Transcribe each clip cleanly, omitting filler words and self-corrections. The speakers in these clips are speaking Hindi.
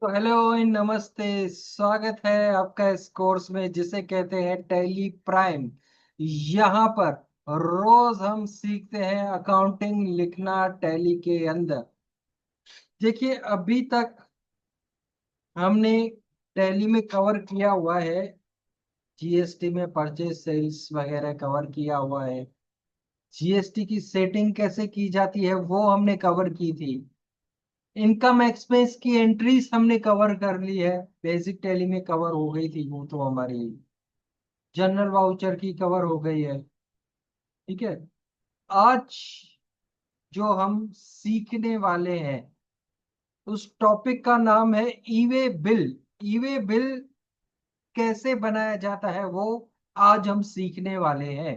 तो हेलो नमस्ते। स्वागत है आपका इस कोर्स में जिसे कहते हैं टैली प्राइम। यहाँ पर रोज हम सीखते हैं अकाउंटिंग लिखना टैली के अंदर। देखिए अभी तक हमने टैली में कवर किया हुआ है। जीएसटी में परचेज सेल्स वगैरह कवर किया हुआ है। जीएसटी की सेटिंग कैसे की जाती है वो हमने कवर की थी। इनकम एक्सपेंस की एंट्रीज हमने कवर कर ली है। बेसिक टैली में कवर हो गई थी वो तो हमारी। जनरल वाउचर की कवर हो गई है। ठीक है। आज जो हम सीखने वाले हैं उस टॉपिक का नाम है ईवे बिल। ईवे बिल कैसे बनाया जाता है वो आज हम सीखने वाले हैं।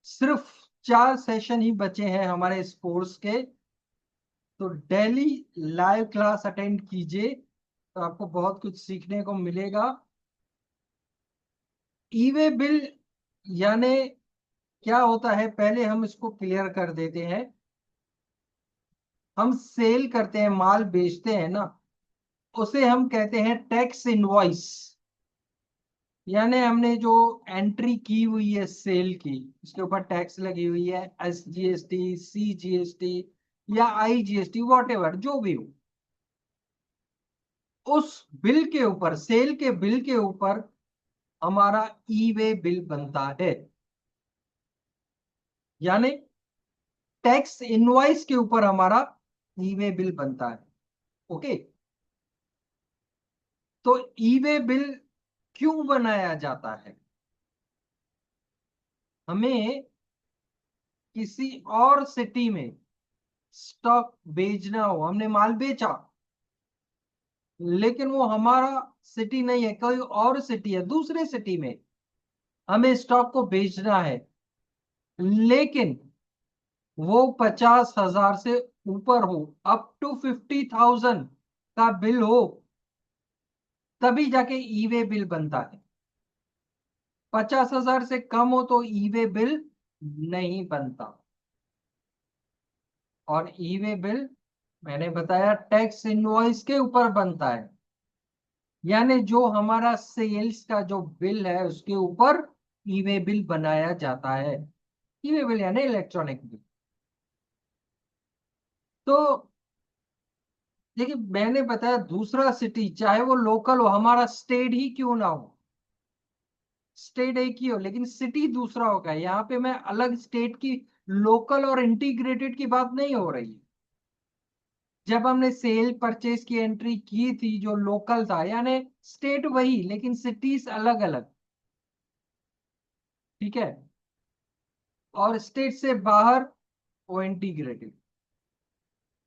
सिर्फ 4 सेशन ही बचे हैं हमारे इस कोर्स के। तो डेली लाइव क्लास अटेंड कीजिए तो आपको बहुत कुछ सीखने को मिलेगा। ईवे बिल यानी क्या होता है पहले हम इसको क्लियर कर देते हैं। हम सेल करते हैं, माल बेचते हैं ना, उसे हम कहते हैं टैक्स इनवॉइस। यानी हमने जो एंट्री की हुई है सेल की, उसके ऊपर टैक्स लगी हुई है, SGST, CGST या IGST, वॉट एवर जो भी हो, उस बिल के ऊपर, सेल के बिल के ऊपर हमारा ई वे बिल बनता है। यानी टैक्स इनवॉइस के ऊपर हमारा ई वे बिल बनता है। ओके। तो ई वे बिल क्यों बनाया जाता है? हमें किसी और सिटी में स्टॉक बेचना हो, हमने माल बेचा लेकिन वो हमारा सिटी नहीं है, कोई और सिटी है, दूसरे सिटी में हमें स्टॉक को बेचना है, लेकिन वो 50,000 से ऊपर हो, अप टू 50,000 का बिल हो, तभी जाके ई वे बिल बनता है। 50,000 से कम हो तो ई वे बिल नहीं बनता। और ई वे बिल मैंने बताया टैक्स इनवॉइस के ऊपर बनता है। यानी जो हमारा सेल्स का जो बिल है उसके ऊपर ई वे बिल बनाया जाता है। ई वे बिल यानी इलेक्ट्रॉनिक बिल। तो देखिए मैंने बताया दूसरा सिटी, चाहे वो लोकल हो, हमारा स्टेट ही क्यों ना हो, स्टेट एक ही हो लेकिन सिटी दूसरा होगा। यहाँ पे मैं अलग स्टेट की लोकल और इंटीग्रेटेड की बात नहीं हो रही है। जब हमने सेल परचेज की एंट्री की थी जो लोकल था, यानी स्टेट वही लेकिन सिटीज अलग अलग। ठीक है। और स्टेट से बाहर वो इंटीग्रेटेड।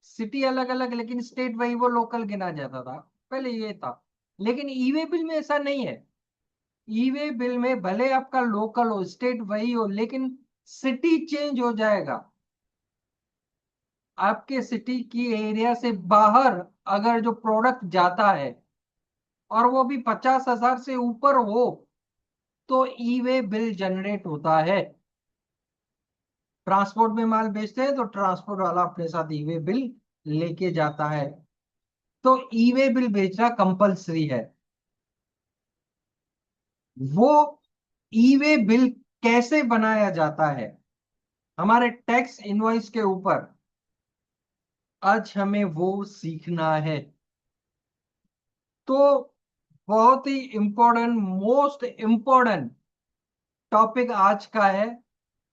सिटी अलग अलग लेकिन स्टेट वही, वो लोकल गिना जाता था, पहले ये था। लेकिन ईवे बिल में ऐसा नहीं है। ईवे बिल में भले आपका लोकल हो, स्टेट वही हो, लेकिन सिटी चेंज हो जाएगा। आपके सिटी की एरिया से बाहर अगर जो प्रोडक्ट जाता है और वो भी 50,000 से ऊपर हो तो ई वे बिल जनरेट होता है। ट्रांसपोर्ट में माल बेचते हैं तो ट्रांसपोर्ट वाला अपने साथ ई वे बिल लेके जाता है। तो ई वे बिल बेचना कंपलसरी है। वो ई वे बिल कैसे बनाया जाता है हमारे टैक्स इनवॉइस के ऊपर, आज हमें वो सीखना है। तो बहुत ही इंपॉर्टेंट, मोस्ट इंपॉर्टेंट टॉपिक आज का है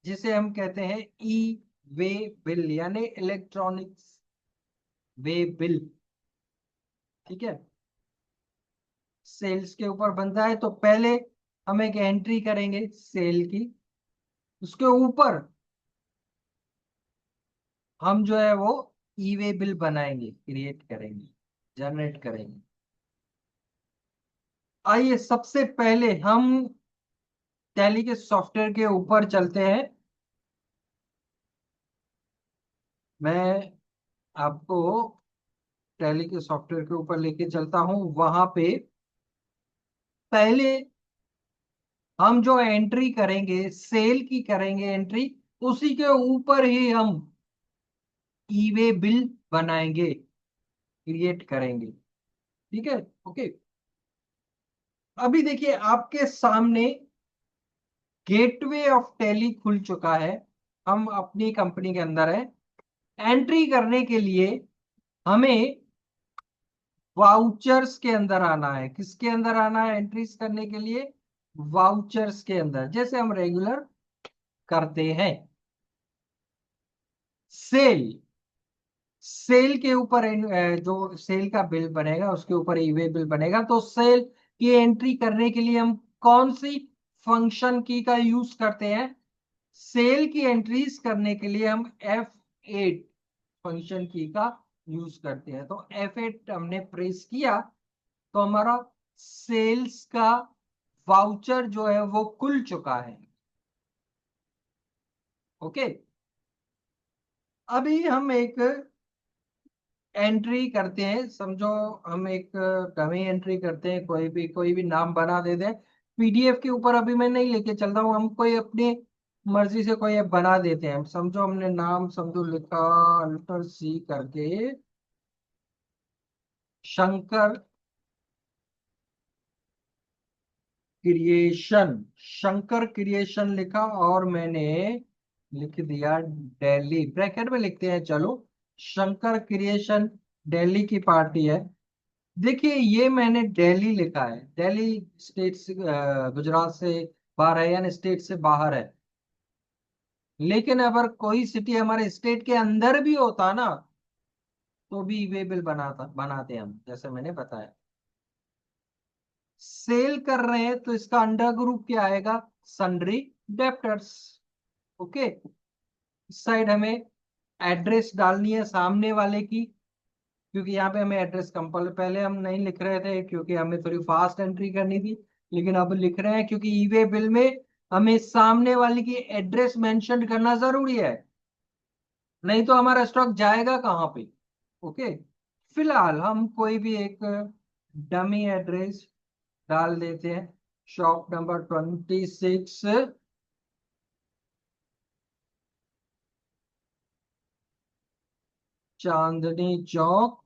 जिसे हम कहते हैं ई वे बिल यानी इलेक्ट्रॉनिक्स वे बिल। ठीक है। सेल्स के ऊपर बनता है तो पहले हम एक एंट्री करेंगे सेल की, उसके ऊपर हम जो है वो ई वे बिल बनाएंगे, क्रिएट करेंगे, जनरेट करेंगे। आइए सबसे पहले हम टैली के सॉफ्टवेयर के ऊपर चलते हैं। मैं आपको टैली के सॉफ्टवेयर के ऊपर लेके चलता हूं। वहां पे पहले हम जो एंट्री करेंगे, सेल की करेंगे एंट्री, उसी के ऊपर ही हम ई वे बिल बनाएंगे। क्रिएट करेंगे। ठीक है, ओके। अभी देखिए आपके सामने गेटवे ऑफ टैली खुल चुका है। हम अपनी कंपनी के अंदर है। एंट्री करने के लिए हमें वाउचर्स के अंदर आना है। किसके अंदर आना है एंट्रीज करने के लिए? वाउचर्स के अंदर, जैसे हम रेगुलर करते हैं। सेल, सेल के ऊपर जो सेल का बिल बनेगा उसके ऊपर ईवे बिल बनेगा। तो सेल की एंट्री करने के लिए हम कौन सी फंक्शन की का यूज करते हैं? सेल की एंट्रीज करने के लिए हम F8 फंक्शन की का यूज करते हैं। तो F8 हमने प्रेस किया तो हमारा सेल्स का वाउचर जो है वो खुल चुका है। ओके, अभी हम एक एंट्री करते हैं। समझो हम एक डमी एंट्री करते हैं, कोई भी नाम बना देते हैं। पीडीएफ के ऊपर अभी मैं नहीं लेके चल रहा हूँ, हम कोई अपनी मर्जी से कोई बना देते हैं। समझो हमने नाम समझो लिखा अल्टर सी करके शंकर क्रिएशन, शंकर क्रिएशन लिखा और मैंने लिख दिया दिल्ली, ब्रैकेट में लिखते हैं चलो। शंकर क्रिएशन दिल्ली की पार्टी है। देखिए ये मैंने दिल्ली लिखा है। दिल्ली स्टेट से गुजरात से बाहर है, यानी स्टेट से बाहर है। लेकिन अगर कोई सिटी हमारे स्टेट के अंदर भी होता ना तो भी वे बिल बनाते हम, जैसे मैंने बताया। सेल कर रहे हैं तो इसका अंडर ग्रुप क्या आएगा? Sundry debtors. ओके, इस साइड हमें एड्रेस डालनी है सामने वाले की, क्योंकि यहाँ पे हमें एड्रेस कंपल पहले हम नहीं लिख रहे थे क्योंकि हमें थोड़ी फास्ट एंट्री करनी थी। लेकिन अब लिख रहे हैं क्योंकि ईवे बिल में हमें सामने वाले की एड्रेस मेंशन करना जरूरी है, नहीं तो हमारा स्टॉक जाएगा कहाँ पे। ओके, फिलहाल हम कोई भी एक डमी एड्रेस डाल देते हैं। Shop number 26 Chandni Chowk,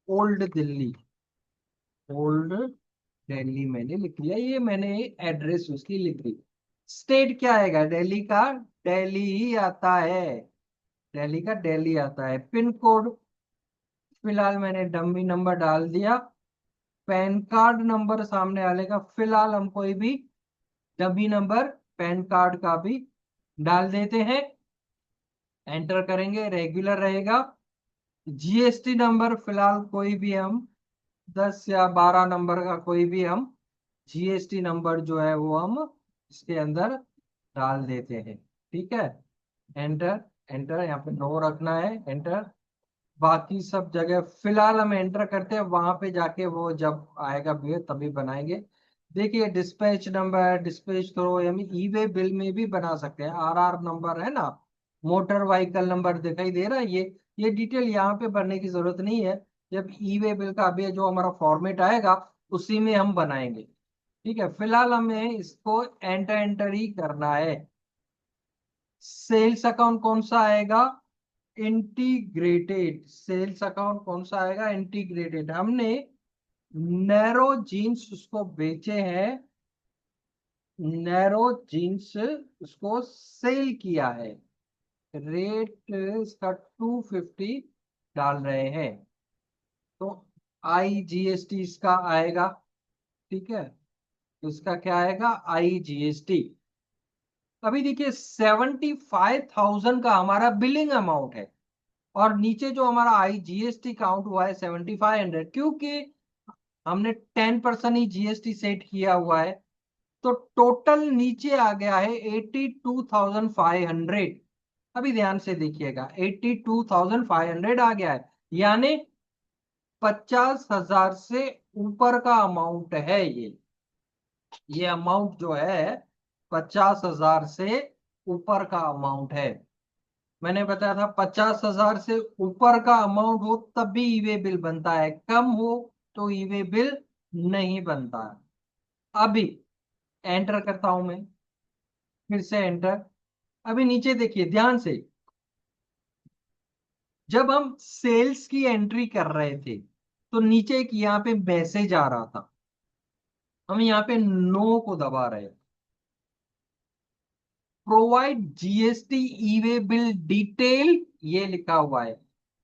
old Delhi. Old Delhi मैंने लिख लिया, ये मैंने एड्रेस उसकी लिख दी। स्टेट क्या आएगा दिल्ली का? दिल्ली ही आता है। दिल्ली का दिल्ली आता है। पिन कोड फिलहाल मैंने डम्मी नंबर डाल दिया। पैन कार्ड नंबर सामने वाले का फिलहाल हम कोई भी डम्मी नंबर पैन कार्ड का भी डाल देते हैं। एंटर करेंगे, रेगुलर रहेगा। जीएसटी नंबर फिलहाल कोई भी हम 10 या 12 नंबर का कोई भी हम जीएसटी नंबर जो है वो हम इसके अंदर डाल देते हैं। ठीक है, एंटर। एंटर यहाँ पे नो रखना है, एंटर। बाकी सब जगह फिलहाल हम एंटर करते हैं, वहां पे जाके वो जब आएगा बिल तभी बनाएंगे। देखिए डिस्पैच नंबर, डिस्पैच थ्रो, हम ई वे बिल में भी बना सकते हैं। आरआर नंबर है ना, मोटर व्हीकल नंबर दिखाई दे रहा है, ये डिटेल यहाँ पे भरने की जरूरत नहीं है। जब ई वे बिल का अभी जो हमारा फॉर्मेट आएगा उसी में हम बनाएंगे। ठीक है, फिलहाल हमें इसको एंटर एंटर ही करना है। सेल्स अकाउंट कौन सा आएगा? इंटीग्रेटेड। सेल्स अकाउंट कौन सा आएगा? इंटीग्रेटेड। हमने नैरो जीन्स उसको बेचे हैं, नैरो जीन्स उसको सेल किया है। रेट इसका 250 डाल रहे हैं। तो IGST इसका आएगा। ठीक है, तो इसका क्या आएगा? IGST। अभी देखिए 75,000 का हमारा बिलिंग अमाउंट है और नीचे जो हमारा IGST काउंट हुआ है 7500, क्योंकि हमने 10% ही जीएसटी सेट किया हुआ है। तो टोटल नीचे आ गया है 82,500। अभी ध्यान से देखिएगा, 82,500 आ गया है, यानी 50,000 से ऊपर का अमाउंट है ये अमाउंट जो है 50,000 से ऊपर का अमाउंट है। मैंने बताया था 50,000 से ऊपर का अमाउंट हो तभी ईवे बिल बनता है, कम हो तो ईवे बिल नहीं बनता है। अभी एंटर करता हूं मैं, फिर से एंटर। अभी नीचे देखिए ध्यान से, जब हम सेल्स की एंट्री कर रहे थे तो नीचे एक यहाँ पे मैसेज आ रहा था, हम यहाँ पे नो को दबा रहे हैं। प्रोवाइड जीएसटी ई वे बिल डिटेल, ये लिखा हुआ है,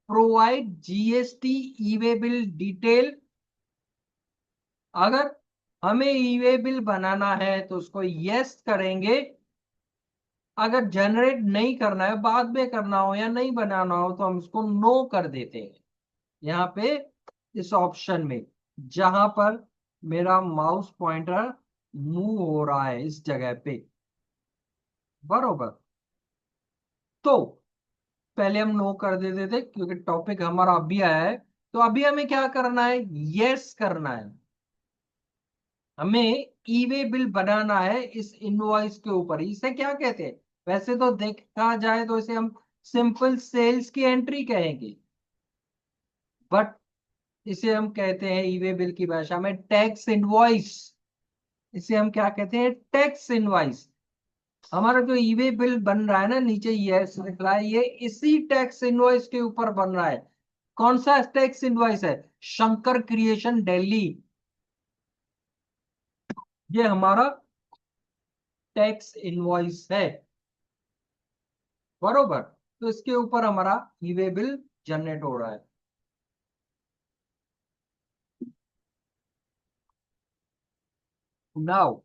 प्रोवाइड जीएसटी ई वे बिल डिटेल। अगर हमें ई वे बिल बनाना है तो उसको यस करेंगे, अगर जनरेट नहीं करना है, बाद में करना हो या नहीं बनाना हो, तो हम उसको नो कर देते हैं यहाँ पे इस ऑप्शन में, जहां पर मेरा माउस पॉइंटर मूव हो रहा है इस जगह पे। बरोबर। तो पहले हम नो कर देते थे क्योंकि टॉपिक हमारा अभी आया है, तो अभी हमें क्या करना है, यस करना है। हमें ई वे बिल बनाना है इस इनवॉइस के ऊपर। इसे क्या कहते हैं, वैसे तो देखा जाए तो इसे हम सिंपल सेल्स की एंट्री कहेंगे, बट इसे हम कहते हैं ई वे बिल की भाषा में टैक्स इनवॉइस। इसे हम क्या कहते हैं, टैक्स इनवॉइस। हमारा जो ई वे बिल बन रहा है ना, नीचे यस लिख रहा है, ये इसी टैक्स इनवॉइस के ऊपर बन रहा है। कौन सा टैक्स इनवॉइस है, शंकर क्रिएशन दिल्ली, ये हमारा टैक्स इनवॉइस है। बरोबर। तो इसके ऊपर हमारा ई वे बिल जनरेट हो रहा है। नाउ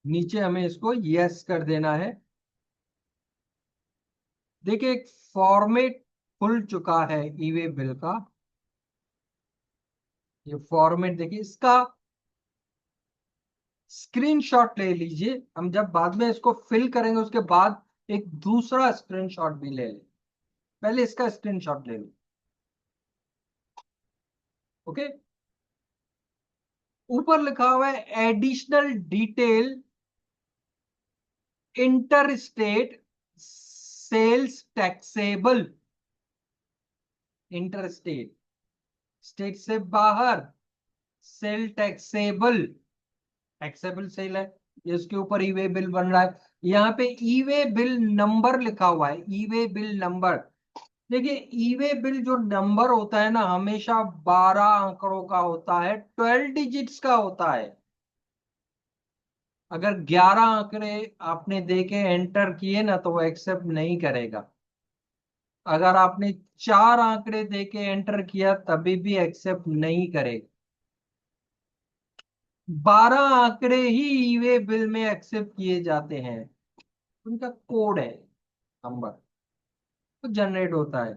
नीचे हमें इसको यस कर देना है। देखिए एक फॉर्मेट खुल चुका है ई वे बिल का। ये फॉर्मेट देखिए, इसका स्क्रीनशॉट ले लीजिए, हम जब बाद में इसको फिल करेंगे उसके बाद एक दूसरा स्क्रीनशॉट भी ले लें। पहले इसका स्क्रीनशॉट ले लो। ओके। ऊपर लिखा हुआ है additional detail inter state sales taxable. Inter state, state से बाहर, सेल टैक्सेबल, टैक्सेबल सेल है, ये उसके ऊपर ई वे बिल बन रहा है। यहाँ पे ई वे बिल नंबर लिखा हुआ है, ई वे बिल नंबर। देखिए ई वे बिल जो नंबर होता है ना, हमेशा 12 आंकड़ों का होता है, 12 डिजिट्स का होता है। अगर 11 आंकड़े आपने देके एंटर किए ना तो वो एक्सेप्ट नहीं करेगा। अगर आपने 4 आंकड़े देके एंटर किया तभी भी एक्सेप्ट नहीं करेगा। 12 आंकड़े ही ई वे बिल में एक्सेप्ट किए जाते हैं, उनका कोड है, नंबर तो जनरेट होता है।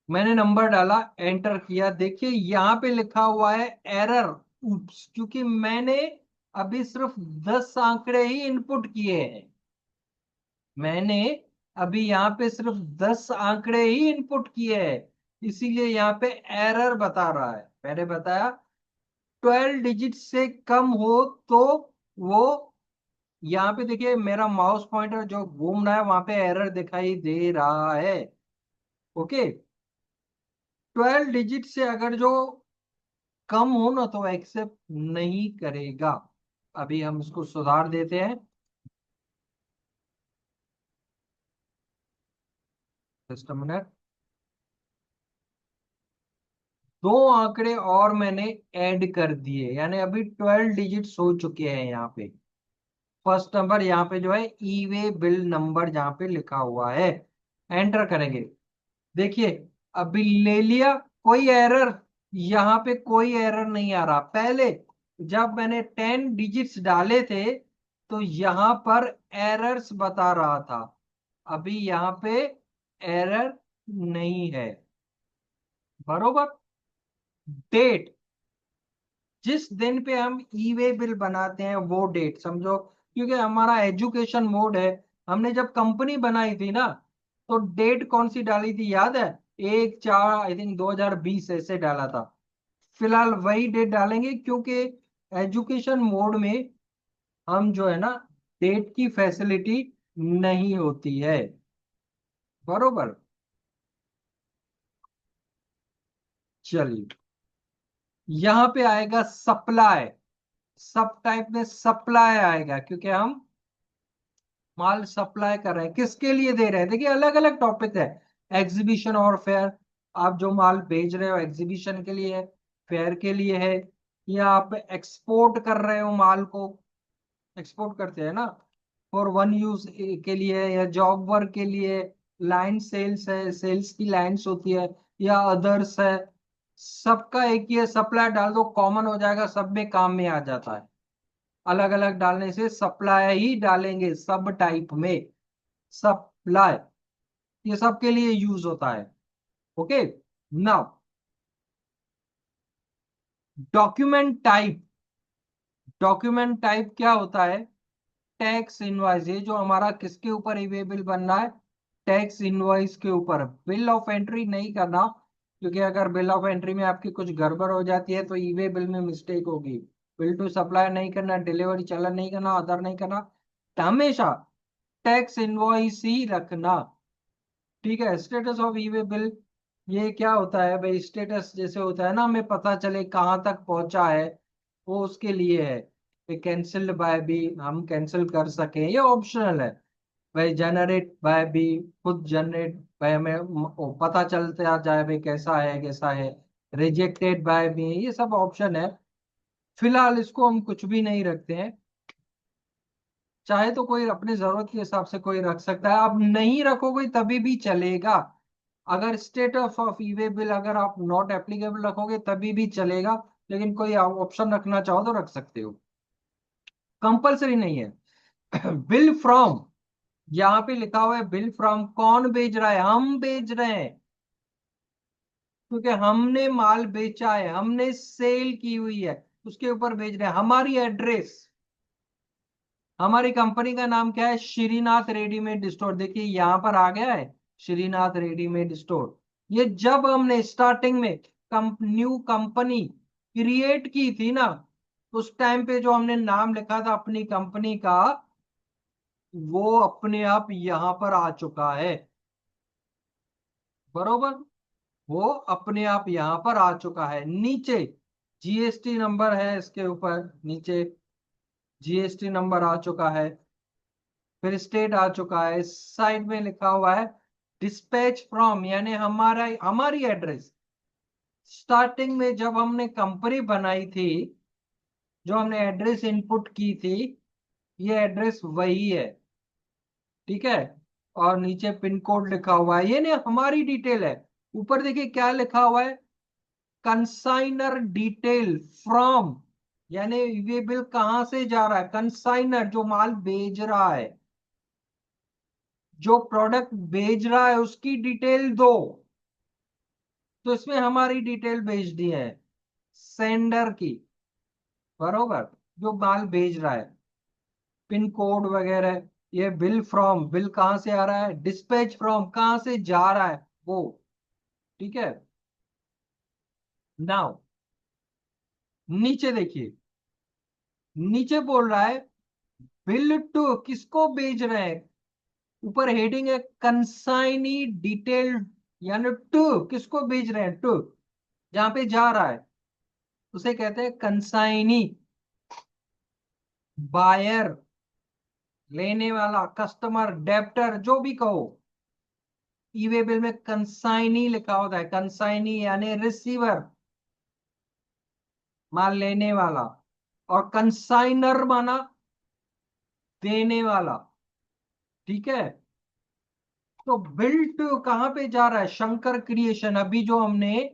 मैंने नंबर डाला, एंटर किया, देखिए यहाँ पे लिखा हुआ है एरर। उप्स, क्योंकि मैंने अभी सिर्फ 10 आंकड़े ही इनपुट किए हैं। मैंने अभी यहाँ पे सिर्फ 10 आंकड़े ही इनपुट किए हैं, इसीलिए यहाँ पे एरर बता रहा है। मैंने बताया 12 डिजिट से कम हो तो वो, यहाँ पे देखिए मेरा माउस पॉइंटर जो घूम रहा है वहां पे एरर दिखाई दे रहा है। ओके। 12 डिजिट से अगर जो कम हो ना तो एक्सेप्ट नहीं करेगा। अभी हम इसको सुधार देते हैं। Just a minute. दो आंकड़े और मैंने ऐड कर दिए, यानी अभी 12 डिजिट्स हो चुके हैं यहाँ पे। फर्स्ट नंबर यहाँ पे जो है ई वे बिल नंबर जहाँ पे लिखा हुआ है, एंटर करेंगे। देखिए अभी ले लिया, कोई एरर, यहाँ पे कोई एरर नहीं आ रहा। पहले जब मैंने 10 डिजिट्स डाले थे तो यहाँ पर एरर्स बता रहा था, अभी यहाँ पे एरर नहीं है। बरोबर। डेट, जिस दिन पे हम ई वे बिल बनाते हैं वो डेट समझो, क्योंकि हमारा एजुकेशन मोड है। हमने जब कंपनी बनाई थी ना, तो डेट कौन सी डाली थी याद है, 1/4 आई थिंक 2020 ऐसे डाला था। फिलहाल वही डेट डालेंगे क्योंकि एजुकेशन मोड में हम जो है ना, डेट की फैसिलिटी नहीं होती है। बरोबर। चलिए यहां पे आएगा सप्लाई, सब टाइप में सप्लाई आएगा, क्योंकि हम माल सप्लाई कर रहे हैं। किसके लिए दे रहे हैं? देखिए अलग अलग टॉपिक है। एग्जीबिशन और फेयर, आप जो माल बेच रहे हो एग्जीबिशन के लिए है, फेयर के लिए है, या आप एक्सपोर्ट कर रहे हो माल को, एक्सपोर्ट करते हैं ना, फॉर वन यूज के लिए, या जॉब वर्क के लिए, लाइन सेल्स है, सेल्स की लाइंस होती है, या अदर्स है। सबका एक ही है, सप्लाई डाल दो कॉमन हो जाएगा, सब में काम में आ जाता है। अलग अलग डालने से सप्लाई ही डालेंगे सब टाइप में, सप्लाई, ये सबके लिए यूज होता है। Okay. Now document type, document type क्या होता है? टैक्स इनवॉइस, ये जो हमारा किसके ऊपर इवेबल बन रहा है? टैक्स इनवॉइस के ऊपर। बिल ऑफ एंट्री नहीं करना, क्योंकि अगर बिल ऑफ एंट्री में आपकी कुछ गड़बड़ हो जाती है तो ईवे बिल में मिस्टेक होगी। बिल टू सप्लाई नहीं करना, डिलीवरी चलन नहीं करना, अदर नहीं करना, हमेशा टैक्स इनवॉइस ही रखना। ठीक है। स्टेटस ऑफ ईवे बिल, ये क्या होता है भाई? स्टेटस जैसे होता है ना, हमें पता चले कहाँ तक पहुंचा है, वो उसके लिए है। कैंसिल्ड बाय भी, हम कैंसिल कर सके, ये ऑप्शनल है भाई। जनरेट बाय भी, खुद जनरेट बाय, हमें पता चलता जाए भाई कैसा है कैसा है। रिजेक्टेड बाय भी, ये सब ऑप्शन है। फिलहाल इसको हम कुछ भी नहीं रखते हैं। चाहे तो कोई अपनी जरूरत के हिसाब से कोई रख सकता है, आप नहीं रखोगे तभी भी चलेगा। अगर स्टेटस ऑफ ईवे बिल अगर आप नॉट एप्लीकेबल रखोगे तभी भी चलेगा, लेकिन कोई ऑप्शन रखना चाहो तो रख सकते हो, कंपलसरी नहीं है। बिल फ्रॉम, यहाँ पे लिखा हुआ है बिल फ्रॉम, कौन भेज रहा है? हम भेज रहे हैं, क्योंकि हमने माल बेचा है, हमने सेल की हुई है, उसके ऊपर भेज रहे हैं। हमारी एड्रेस, हमारी कंपनी का नाम क्या है? Shrinath readymade store. देखिए यहां पर आ गया है, श्रीनाथ रेडीमेड स्टोर। ये जब हमने स्टार्टिंग में न्यू कंपनी क्रिएट की थी ना, उस टाइम पे जो हमने नाम लिखा था अपनी कंपनी का, वो अपने आप यहां पर आ चुका है। बरोबर, वो अपने आप यहां पर आ चुका है। नीचे जीएसटी नंबर है, इसके ऊपर नीचे जीएसटी नंबर आ चुका है, फिर स्टेट आ चुका है। इस साइड में लिखा हुआ है डिस्पैच फ्रॉम, यानी हमारा, हमारी एड्रेस। स्टार्टिंग में जब हमने कंपनी बनाई थी, जो हमने एड्रेस इनपुट की थी, ये एड्रेस वही है। ठीक है। और नीचे पिन कोड लिखा हुआ है, ये नहीं हमारी डिटेल है। ऊपर देखिए क्या लिखा हुआ है? कंसाइनर डिटेल फ्रॉम, यानी ये बिल कहां से जा रहा है? कंसाइनर जो माल भेज रहा है, जो प्रोडक्ट भेज रहा है उसकी डिटेल दो। तो इसमें हमारी डिटेल भेज दी है, सेंडर की। बरोबर, जो माल भेज रहा है, पिन कोड वगैरह। ये बिल फ्रॉम, बिल कहां से आ रहा है? डिस्पैच फ्रॉम, कहां से जा रहा है वो। ठीक है। नाउ नीचे देखिए, नीचे बोल रहा है बिल टू, किसको भेज रहे हैं? ऊपर हेडिंग है कंसाइनी डिटेल, यानी टू, किसको भेज रहे हैं? टू, जहां पे जा रहा है उसे कहते हैं कंसाइनी। बायर, लेने वाला, कस्टमर, डेप्टर, जो भी कहो। ईवे बिल में कंसाइनी लिखा होता है, कंसाइनी यानी रिसीवर, माल लेने वाला। और कंसाइनर माना देने वाला। ठीक है। तो बिल्ट कहां पे जा रहा है? शंकर क्रिएशन। अभी जो हमने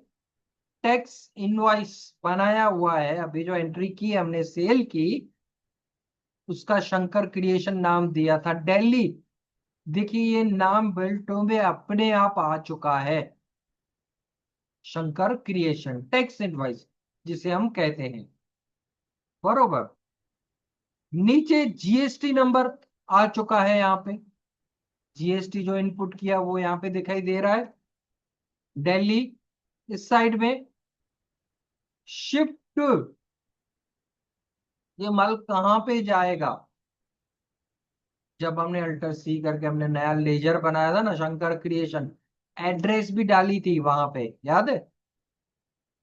टैक्स इनवॉइस बनाया हुआ है, अभी जो एंट्री की हमने सेल की, उसका शंकर क्रिएशन नाम दिया था, दिल्ली। देखिए ये नाम बिल्टो में अपने आप आ चुका है, शंकर क्रिएशन टैक्स इनवॉइस, जिसे हम कहते हैं। बरोबर। नीचे जीएसटी नंबर आ चुका है, यहाँ पे जीएसटी जो इनपुट किया वो यहाँ पे दिखाई दे रहा है, दिल्ली। इस साइड में शिफ्ट, ये माल कहाँ पे जाएगा? जब हमने अल्टर सी करके हमने नया लेजर बनाया था ना, शंकर क्रिएशन, एड्रेस भी डाली थी वहां पे, याद है?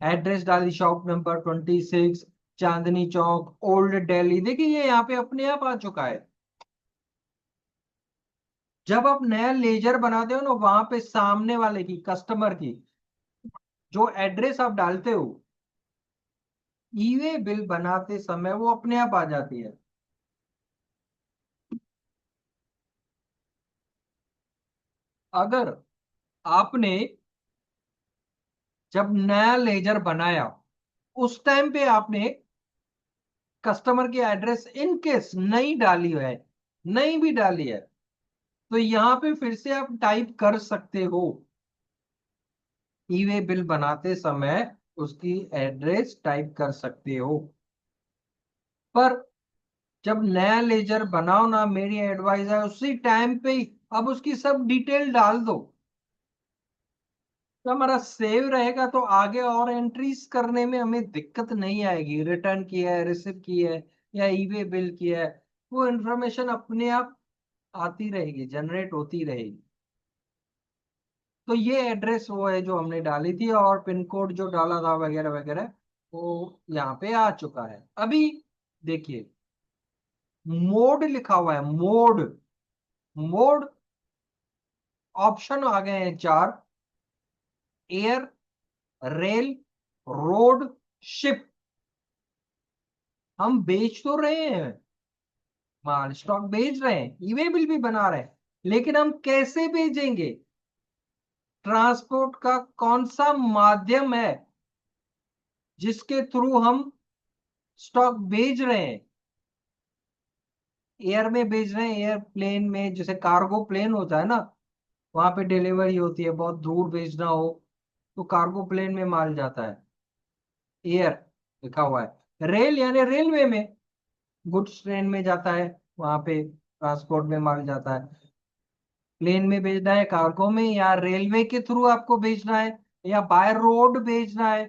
एड्रेस डाली shop number 26, Chandni Chowk, old Delhi. देखिए ये यहाँ पे अपने आप आ चुका है। जब आप नया लेजर बनाते हो ना, वहां पे सामने वाले की, कस्टमर की जो एड्रेस आप डालते हो, ई वे बिल बनाते समय वो अपने आप आ जाती है। अगर आपने जब नया लेजर बनाया, उस टाइम पे आपने कस्टमर की एड्रेस इन केस नहीं डाली है, नहीं भी डाली है, तो यहां पे फिर से आप टाइप कर सकते हो। ई वे बिल बनाते समय उसकी एड्रेस टाइप कर सकते हो। पर जब नया लेजर बनाओ ना, मेरी एडवाइस है उसी टाइम पे ही अब उसकी सब डिटेल डाल दो। तो हमारा सेव रहेगा, तो आगे और एंट्रीज करने में हमें दिक्कत नहीं आएगी। रिटर्न किया है, रिसिव की है, या ईवे बिल किया है, वो इंफॉर्मेशन अपने आप आती रहेगी, जनरेट होती रहेगी। तो ये एड्रेस वो है जो हमने डाली थी, और पिन कोड जो डाला था वगैरह वगैरह, वो यहाँ पे आ चुका है। अभी देखिए, मोड लिखा हुआ है, मोड। मोड ऑप्शन आ गए हैं चार: एयर, रेल, रोड, शिप। हम बेच तो रहे हैं, माल स्टॉक बेच रहे हैं, ईवे बिल भी बना रहे हैं, लेकिन हम कैसे भेजेंगे? ट्रांसपोर्ट का कौन सा माध्यम है जिसके थ्रू हम स्टॉक भेज रहे हैं? एयर में भेज रहे हैं, एयरप्लेन में, जैसे कार्गो प्लेन होता है ना, वहां पे डिलीवरी होती है, बहुत दूर भेजना हो तो कार्गो प्लेन में माल जाता है, एयर लिखा हुआ है। रेल यानी रेलवे में, गुड्स ट्रेन में जाता है, वहां पे ट्रांसपोर्ट में माल जाता है। प्लेन में भेजना है, कार्गो में, या रेलवे के थ्रू आपको भेजना है, या बाय रोड भेजना है,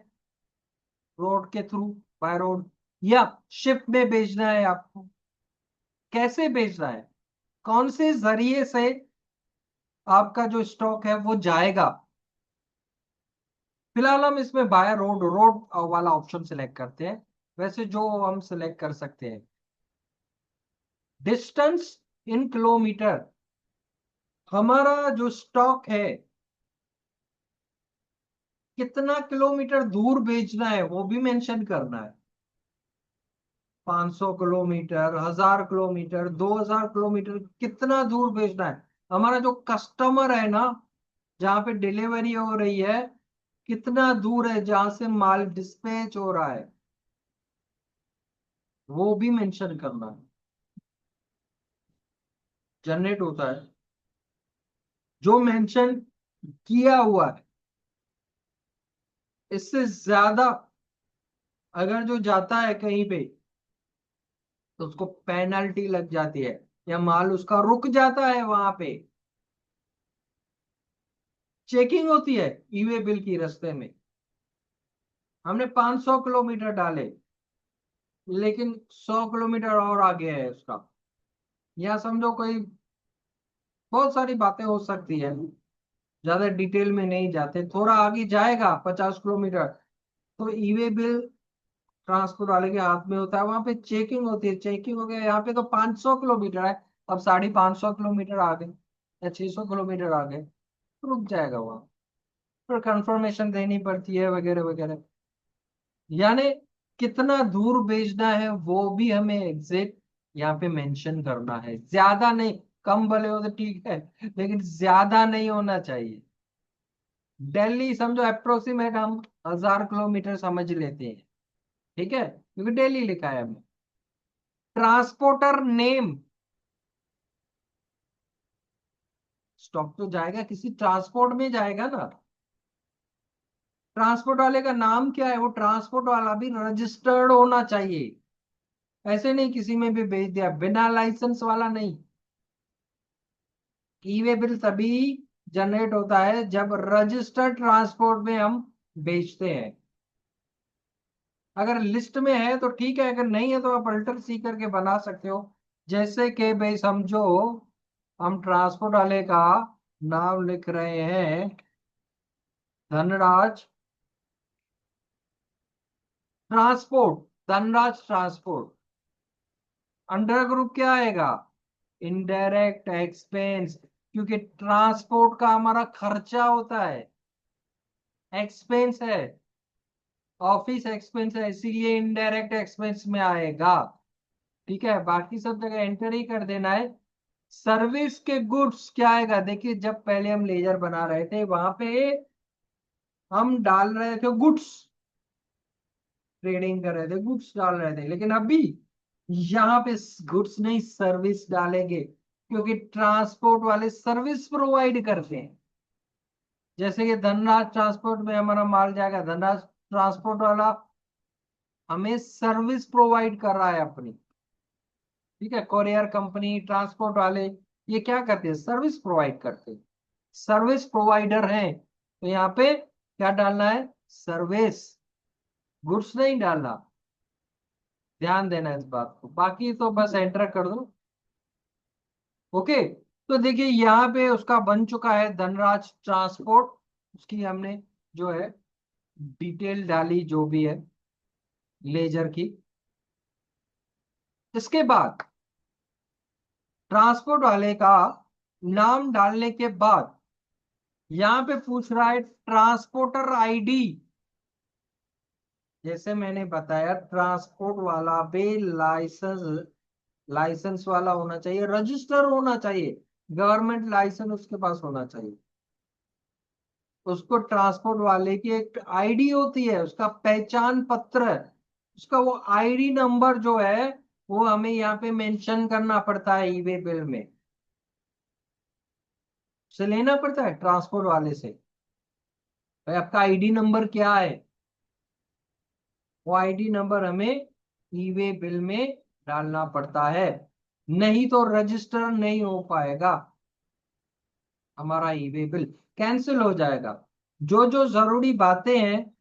रोड के थ्रू, बाय रोड, या शिप में भेजना है आपको, कैसे भेजना है, कौन से जरिए से आपका जो स्टॉक है वो जाएगा? फिलहाल हम इसमें बाय रोड, रोड वाला ऑप्शन सिलेक्ट करते हैं। वैसे जो हम सिलेक्ट कर सकते हैं, डिस्टेंस इन किलोमीटर, हमारा जो स्टॉक है कितना किलोमीटर दूर भेजना है वो भी मेंशन करना है। 500 किलोमीटर, 1000 किलोमीटर, 2000 किलोमीटर, कितना दूर भेजना है? हमारा जो कस्टमर है ना, जहाँ पे डिलीवरी हो रही है, कितना दूर है जहां से माल डिस्पैच हो रहा है, वो भी मेंशन करना है। जनरेट होता है जो मेंशन किया हुआ है, इससे ज्यादा अगर जो जाता है कहीं पे, तो उसको पेनल्टी लग जाती है, या माल उसका रुक जाता है वहां पे, चेकिंग होती है ईवे बिल की रास्ते में। हमने 500 किलोमीटर डाले, लेकिन 100 किलोमीटर और आगे है उसका, या समझो कोई, बहुत सारी बातें हो सकती है, ज्यादा डिटेल में नहीं जाते, थोड़ा आगे जाएगा 50 किलोमीटर, तो ईवे बिल ट्रांसपोर्ट वाले के हाथ में होता है, वहां पे चेकिंग होती है, चेकिंग हो गया। यहाँ पे तो 500 किलोमीटर है, अब 550 किलोमीटर आ गए, या 600 किलोमीटर आ गए, तो रुक जाएगा वहां, फिर कंफर्मेशन देनी पड़ती है वगैरह वगैरह। यानी कितना दूर भेजना है वो भी हमें एग्जैक्ट यहाँ पे मेंशन करना है, ज्यादा नहीं। कम भले हो तो ठीक है, लेकिन ज्यादा नहीं होना चाहिए। दिल्ली समझो अप्रोक्सीमेट हम 1000 किलोमीटर समझ लेते हैं, ठीक है, क्योंकि दिल्ली लिखा है हमने। ट्रांसपोर्टर नेम, स्टॉक तो जाएगा किसी ट्रांसपोर्ट में जाएगा ना, ट्रांसपोर्ट वाले का नाम क्या है, वो ट्रांसपोर्ट वाला भी रजिस्टर्ड होना चाहिए। ऐसे नहीं किसी में भी भेज दिया, बिना लाइसेंस वाला नहीं। ई वे बिल तभी जनरेट होता है जब रजिस्टर्ड ट्रांसपोर्ट में हम बेचते हैं। अगर लिस्ट में है तो ठीक है, अगर नहीं है तो आप अल्टर सी करके बना सकते हो। जैसे कि भाई समझो, हम ट्रांसपोर्ट वाले का नाम लिख रहे हैं Dhanraj transport, Dhanraj transport. Under group क्या आएगा? इनडायरेक्ट एक्सपेंस, क्योंकि ट्रांसपोर्ट का हमारा खर्चा होता है, एक्सपेंस है, ऑफिस एक्सपेंस है, इसीलिए इनडायरेक्ट एक्सपेंस में आएगा। ठीक है, बाकी सब जगह एंटर ही कर देना है। सर्विस के गुड्स क्या आएगा? देखिए, जब पहले हम लेजर बना रहे थे वहां पे हम डाल रहे थे गुड्स, ट्रेडिंग कर रहे थे, गुड्स डाल रहे थे, लेकिन अभी यहाँ पे गुड्स नहीं, सर्विस डालेंगे, क्योंकि ट्रांसपोर्ट वाले सर्विस प्रोवाइड करते हैं। जैसे कि धनराज ट्रांसपोर्ट में हमारा माल जाएगा, धनराज ट्रांसपोर्ट वाला हमें सर्विस प्रोवाइड कर रहा है अपनी। ठीक है, कोरियर कंपनी, ट्रांसपोर्ट वाले, ये क्या करते हैं? सर्विस प्रोवाइड करते हैं, सर्विस प्रोवाइडर हैं। तो यहाँ पे क्या डालना है? सर्विस, गुड्स नहीं डालना। ध्यान देना इस बात को, बाकी तो बस एंटर कर दो। ओके, तो देखिए यहाँ पे उसका बन चुका है धनराज ट्रांसपोर्ट। उसकी हमने जो है डिटेल डाली, जो भी है लेजर की। इसके बाद ट्रांसपोर्ट वाले का नाम डालने के बाद यहाँ पे पूछ रहा है ट्रांसपोर्टर आईडी। जैसे मैंने बताया, ट्रांसपोर्ट वाला पे लाइसेंस, लाइसेंस वाला होना चाहिए, रजिस्टर होना चाहिए, गवर्नमेंट लाइसेंस उसके पास होना चाहिए। उसको ट्रांसपोर्ट वाले की एक आईडी होती है, उसका पहचान पत्र, उसका वो आईडी नंबर जो है वो हमें यहाँ पे मेंशन करना पड़ता है ई वे बिल में, उसे लेना पड़ता है ट्रांसपोर्ट वाले से। भाई आपका आईडी नंबर क्या है? वो आईडी नंबर हमें ई वे बिल में डालना पड़ता है, नहीं तो रजिस्टर नहीं हो पाएगा, हमारा ई वे बिल कैंसिल हो जाएगा। जो जो जरूरी बातें हैं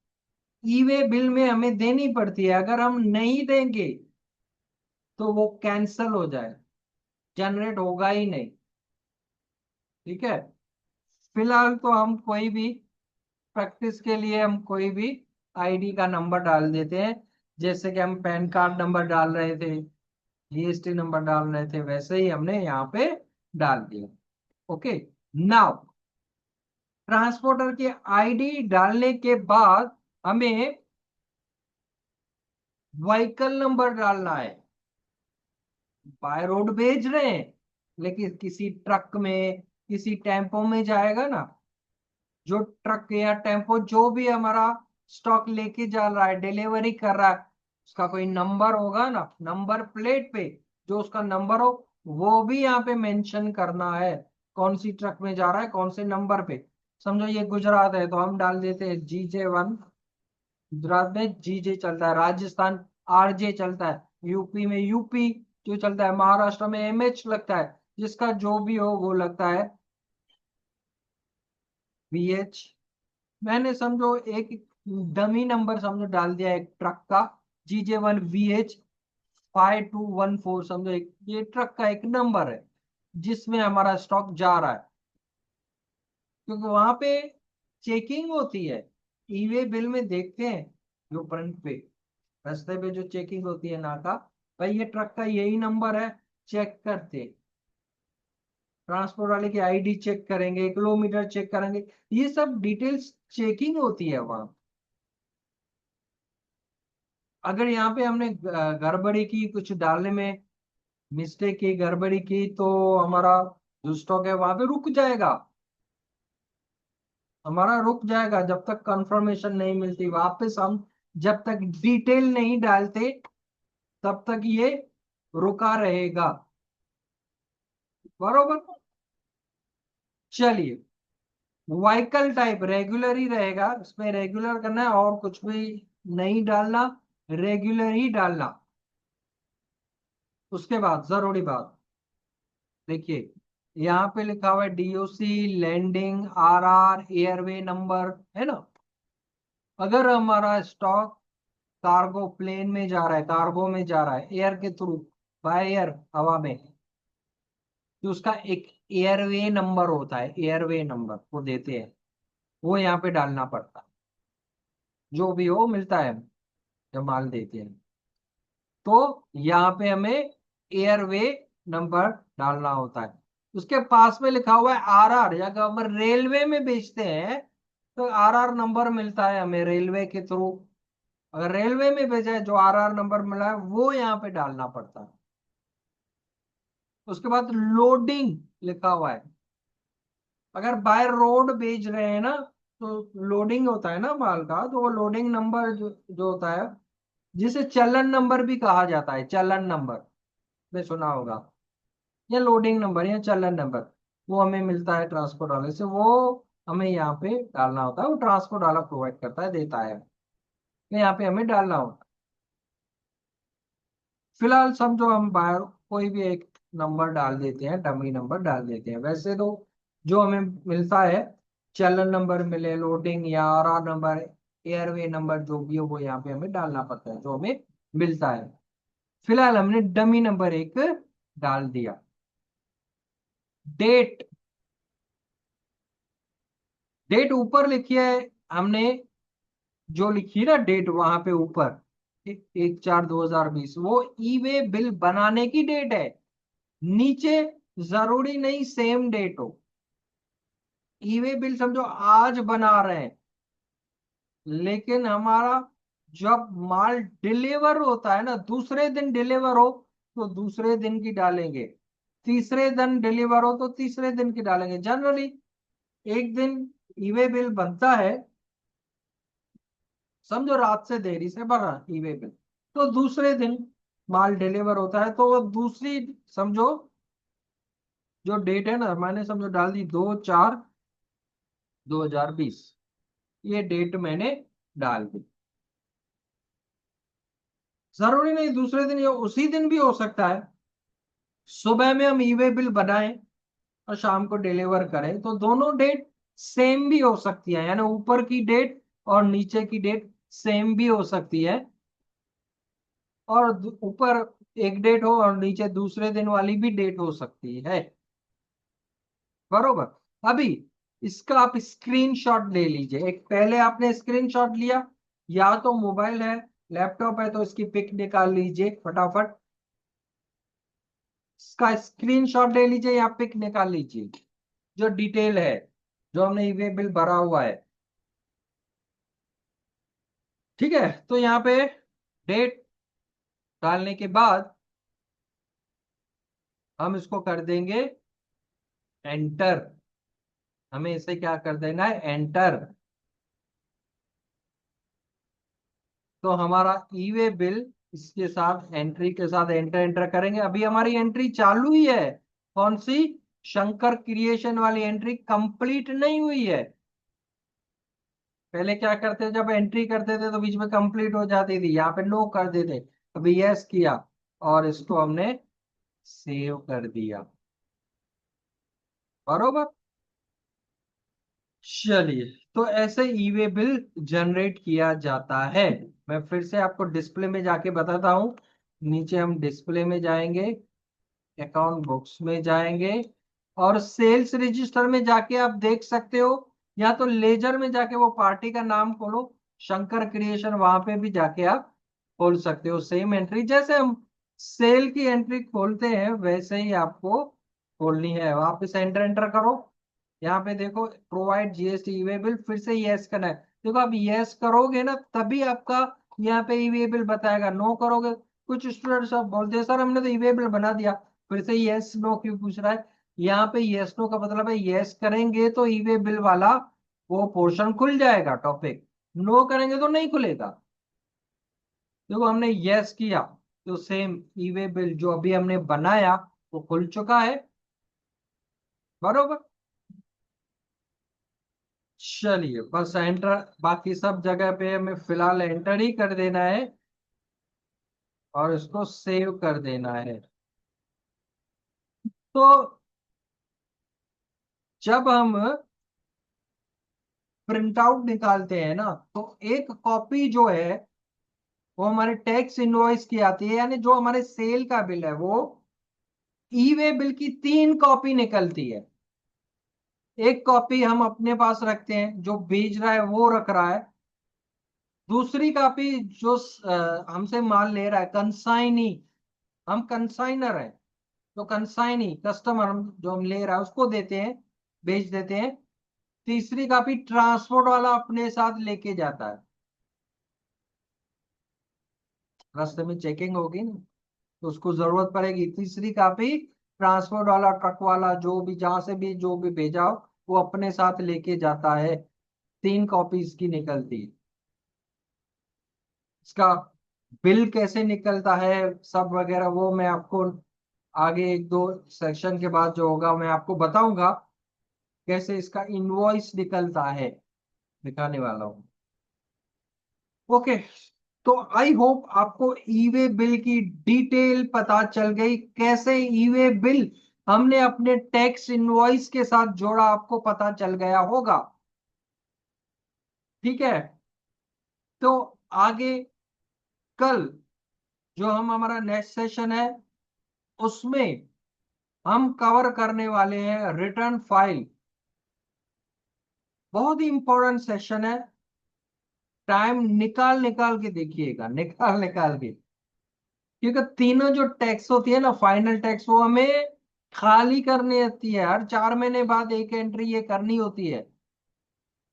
ई वे बिल में हमें देनी पड़ती है, अगर हम नहीं देंगे तो वो कैंसिल हो जाए, जनरेट होगा ही नहीं। ठीक है, फिलहाल तो हम कोई भी, प्रैक्टिस के लिए हम कोई भी आईडी का नंबर डाल देते हैं, जैसे कि हम पैन कार्ड नंबर डाल रहे थे, जीएसटी नंबर डाल रहे थे, वैसे ही हमने यहाँ पे डाल दिया। ओके, नाउ ट्रांसपोर्टर की आईडी डालने के बाद हमें व्हीकल नंबर डालना है। बाय रोड भेज रहे हैं, लेकिन किसी ट्रक में, किसी टेम्पो में जाएगा ना, जो ट्रक या टेम्पो जो भी हमारा स्टॉक लेके जा रहा है, डिलीवरी कर रहा है, उसका कोई नंबर होगा ना, नंबर प्लेट पे जो उसका नंबर हो वो भी यहाँ पे मेंशन करना है, कौन सी ट्रक में जा रहा है, कौन से नंबर पे। समझो ये गुजरात है तो हम डाल देते हैं GJ1, गुजरात में जीजे चलता है, राजस्थान RJ चलता है, यूपी में यूपी जो चलता है, महाराष्ट्र में MH लगता है, जिसका जो भी हो वो लगता है VH। मैंने समझो एक डमी नंबर समझो डाल दिया एक ट्रक का, GJ1VH5214, समझो एक ये ट्रक का एक नंबर है जिसमें हमारा स्टॉक जा रहा है, क्योंकि वहां पे चेकिंग होती है। ई वे बिल में देखते हैं जो फ्रंट पे, रास्ते पे जो चेकिंग होती है नाका, भाई ये ट्रक का यही नंबर है, चेक करते, ट्रांसपोर्ट वाले की आईडी चेक करेंगे, किलोमीटर चेक करेंगे, ये सब डिटेल्स चेकिंग होती है वहां। अगर यहाँ पे हमने गड़बड़ी की, कुछ डालने में मिस्टेक की, गड़बड़ी की, तो हमारा जो स्टॉक है वहां पे रुक जाएगा, हमारा रुक जाएगा जब तक कंफर्मेशन नहीं मिलती वापस। हम जब तक डिटेल नहीं डालते तब तक ये रुका रहेगा। बरोबर, चलिए, व्हीकल टाइप रेगुलर ही रहेगा, इसमें रेगुलर करना है और कुछ भी नहीं डालना, रेगुलर ही डालना। उसके बाद जरूरी बात, देखिए यहाँ पे लिखा हुआ है DOC, landing RR, airway number, है ना। अगर हमारा स्टॉक कार्गो प्लेन में जा रहा है, कार्गो में जा रहा है एयर के थ्रू, बाय एयर, हवा में, तो उसका एक एयरवे नंबर होता है, एयरवे नंबर वो देते हैं, वो यहाँ पे डालना पड़ता है, जो भी हो मिलता है। जब माल देते हैं तो यहाँ पे हमें एयरवे नंबर डालना होता है। उसके पास में लिखा हुआ है आरआर, या अगर हम रेलवे में बेचते हैं तो आरआर नंबर मिलता है हमें रेलवे के थ्रू। अगर रेलवे में भेजा है जो आरआर नंबर मिला है वो यहाँ पे डालना पड़ता है। उसके बाद लोडिंग लिखा हुआ है। अगर बाय रोड भेज रहे हैं ना तो लोडिंग होता है ना माल का, तो वो लोडिंग नंबर जो होता है, जिसे चलन नंबर भी कहा जाता है, चलन नंबर में सुना होगा, या लोडिंग नंबर या चलन नंबर, वो हमें मिलता है ट्रांसपोर्ट वाले से। वो हमें यहाँ पे डालना होता है, वो ट्रांसपोर्ट वाला प्रोवाइड करता है, देता है, तो यहाँ पे हमें डालना होता है। फिलहाल समझो हम बाहर कोई भी एक नंबर डाल देते हैं, डमी नंबर डाल देते हैं। वैसे तो जो हमें मिलता है, चलन नंबर मिले, लोडिंग या आरआर नंबर, एयरवे नंबर, जो भी हो वो यहाँ पे हमें डालना पड़ता है, जो हमें मिलता है। फिलहाल हमने डमी नंबर एक डाल दिया। डेट, डेट ऊपर लिखी है हमने, जो लिखी ना डेट वहां पे ऊपर, 1/4/2020, वो ई वे बिल बनाने की डेट है। नीचे जरूरी नहीं सेम डेट हो। ई वे बिल समझो आज बना रहे हैं, लेकिन हमारा जब माल डिलीवर होता है ना, दूसरे दिन डिलीवर हो तो दूसरे दिन की डालेंगे, तीसरे दिन डिलीवर हो तो तीसरे दिन की डालेंगे। जनरली एक दिन ई वे बिल बनता है, समझो रात से देरी से बना ई वे बिल, तो दूसरे दिन माल डिलीवर होता है, तो वो दूसरी, समझो जो डेट है ना, मैंने समझो डाल दी 2/4/2020, ये डेट मैंने डाल दी। जरूरी नहीं दूसरे दिन, या उसी दिन भी हो सकता है। सुबह में हम ई वे बिल बनाएं और शाम को डिलीवर करें, तो दोनों डेट सेम भी हो सकती है, यानी ऊपर की डेट और नीचे की डेट सेम भी हो सकती है, और ऊपर एक डेट हो और नीचे दूसरे दिन वाली भी डेट हो सकती है। बरोबर। अभी इसका आप स्क्रीनशॉट ले लीजिए। एक पहले आपने स्क्रीनशॉट लिया, या तो मोबाइल है, लैपटॉप है तो इसकी पिक निकाल लीजिए फटाफट, इसका स्क्रीनशॉट ले लीजिए या पिक निकाल लीजिए, जो डिटेल है, जो हमने ई वे बिल भरा हुआ है। ठीक है, तो यहाँ पे डेट डालने के बाद हम इसको कर देंगे एंटर। हमें इसे क्या कर देना है, एंटर। तो हमारा ई वे बिल इसके साथ एंट्री के साथ एंटर एंटर करेंगे। अभी हमारी एंट्री चालू ही है, कौन सी, शंकर क्रिएशन वाली एंट्री कंप्लीट नहीं हुई है। पहले क्या करते, जब एंट्री करते थे तो बीच में कंप्लीट हो जाती थी, यहाँ पे नो कर देते। अभी यस किया और इसको हमने सेव कर दिया। बरोबर। चलिए, तो ऐसे ई वे बिल जनरेट किया जाता है। मैं फिर से आपको डिस्प्ले में जाके बताता हूँ। नीचे हम डिस्प्ले में जाएंगे, अकाउंट बुक्स में जाएंगे, और सेल्स रजिस्टर में जाके आप देख सकते हो, या तो लेजर में जाके वो पार्टी का नाम खोलो, शंकर क्रिएशन, वहां पे भी जाके आप खोल सकते हो। सेम एंट्री जैसे हम सेल की एंट्री खोलते हैं वैसे ही आपको खोलनी है। आप इसे एंटर एंटर करो, यहाँ पे देखो प्रोवाइड जीएसटी ई वे बिल, फिर से यस करना है। देखो आप यस करोगे ना तभी आपका यहाँ पे ई वे बिल बताएगा, नो करोगे। कुछ स्टूडेंट्स अब बोलते हैं सर हमने तो ई वे बिल बना दिया, फिर से यस नो क्यों पूछ रहा है। यहाँ पे यस नो का मतलब है यस करेंगे तो ई वे बिल वाला वो पोर्शन खुल जाएगा, टॉपिक, नो करेंगे तो नहीं खुलेगा। देखो हमने यस किया तो सेम ई वे बिल जो अभी हमने बनाया वो खुल चुका है। बरोबर। चलिए बस एंटर, बाकी सब जगह पे हमें फिलहाल एंटर ही कर देना है और इसको सेव कर देना है। तो जब हम प्रिंट आउट निकालते हैं ना, तो एक कॉपी जो है वो हमारे टैक्स इनवॉइस की आती है, यानी जो हमारे सेल का बिल है वो ई वे बिल की 3 कॉपी निकलती है। एक कॉपी हम अपने पास रखते हैं, जो बेच रहा है वो रख रहा है, दूसरी कॉपी जो हमसे माल ले रहा है कंसाइनी, हम कंसाइनर है, तो कंसाइनी कस्टमर जो हम ले रहा है उसको देते हैं, बेच देते हैं। तीसरी कॉपी ट्रांसपोर्ट वाला अपने साथ लेके जाता है, रास्ते में चेकिंग होगी ना तो उसको जरूरत पड़ेगी। तीसरी कॉपी ट्रांसपोर्ट वाला, ट्रक वाला, जो भी जहां से भी जो भी भेजा हो वो अपने साथ लेके जाता है। 3 कॉपी इसकी निकलती है। इसका बिल कैसे निकलता है सब वगैरह वो मैं आपको आगे 1-2 सेक्शन के बाद जो होगा मैं आपको बताऊंगा कैसे इसका इनवॉइस निकलता है, दिखाने वाला हूँ। ओके, तो आई होप आपको ईवे बिल की डिटेल पता चल गई, कैसे ईवे बिल हमने अपने टैक्स इनवॉइस के साथ जोड़ा आपको पता चल गया होगा। ठीक है, तो आगे कल जो हमारा नेक्स्ट सेशन है उसमें हम कवर करने वाले हैं रिटर्न फाइल। बहुत ही इंपॉर्टेंट सेशन है, टाइम निकाल निकाल के देखिएगा, निकाल निकाल के, क्योंकि तीनों जो टैक्स होती है ना फाइनल टैक्स वो हमें खाली करनी होती है, हर 4 महीने बाद एक एंट्री ये करनी होती है,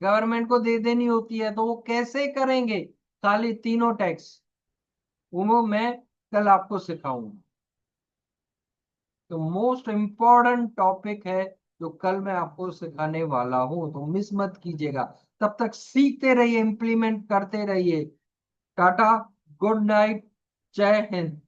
गवर्नमेंट को दे देनी होती है। तो वो कैसे करेंगे खाली तीनों टैक्स, वो मैं कल आपको सिखाऊंगा। तो मोस्ट इम्पोर्टेंट टॉपिक है जो कल मैं आपको सिखाने वाला हूं, तो मिस मत कीजिएगा। तब तक सीखते रहिए, इंप्लीमेंट करते रहिए। टाटा, गुड नाइट, जय हिंद।